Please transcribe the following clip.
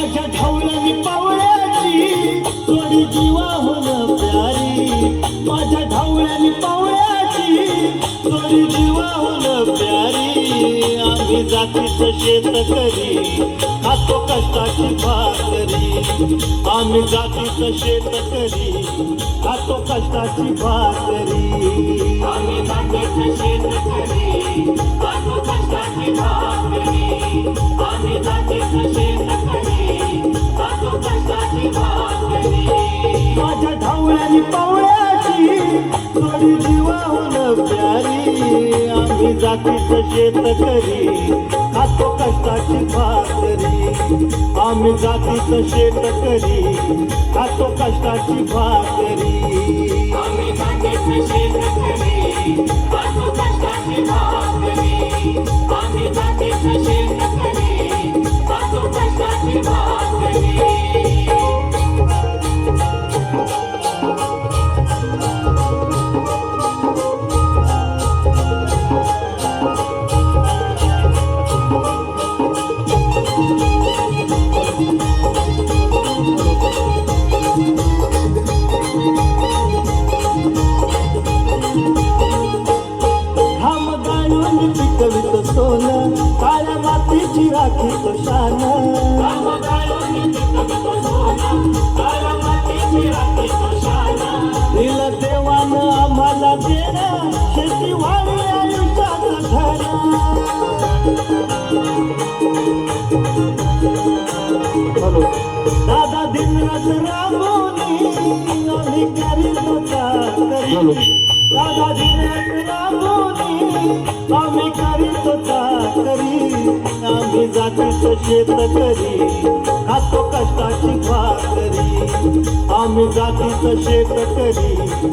माझ्या ढवळ्यानी पावळ्याची थोडी जीवाहून प्यारी, माझ्या ढवळ्यानी पावळ्याची थोडी जीवाहून प्यारी। आम्ही जातीचं शेतकरी खातो कष्टाची भाकरी, आम्ही जातीचं शेतकरी खातो कष्टाची भाकरी, आम्ही जातीचं शेतकरी खातो कष्टाची भाकरी, आम्ही जातीचं शेतकरी खातो कष्टाची भाकरी। माझ्या ढवळ्यानी पावळ्याची थोडी जीवाहून प्यारी, आम्ही जातीचं शेतकरी खातो कष्टाची भाकरी, आम्ही जातीचं शेतकरी खातो कष्टाची भाकरी, आम्ही जातीचं शेतकरी खातो कष्टाची भाकरी, आम्ही जातीचं शेतकरी खातो कष्टाची भाकरी। पिकवित सोनं काळ्या मातीची राखी तो शान, दिलं देवानं आम्हाला देणं शेतीवाडी आयुष्याचं धन। दादा दिनरात राबवणी आम्ही करीत होता करी, दादा दिनरात राबवणी आम्ही करीत होता करी, आम्ही जातीचं शेतकरी खातो कष्टाची भाकरी, आम्ही जातीचं शेतकरी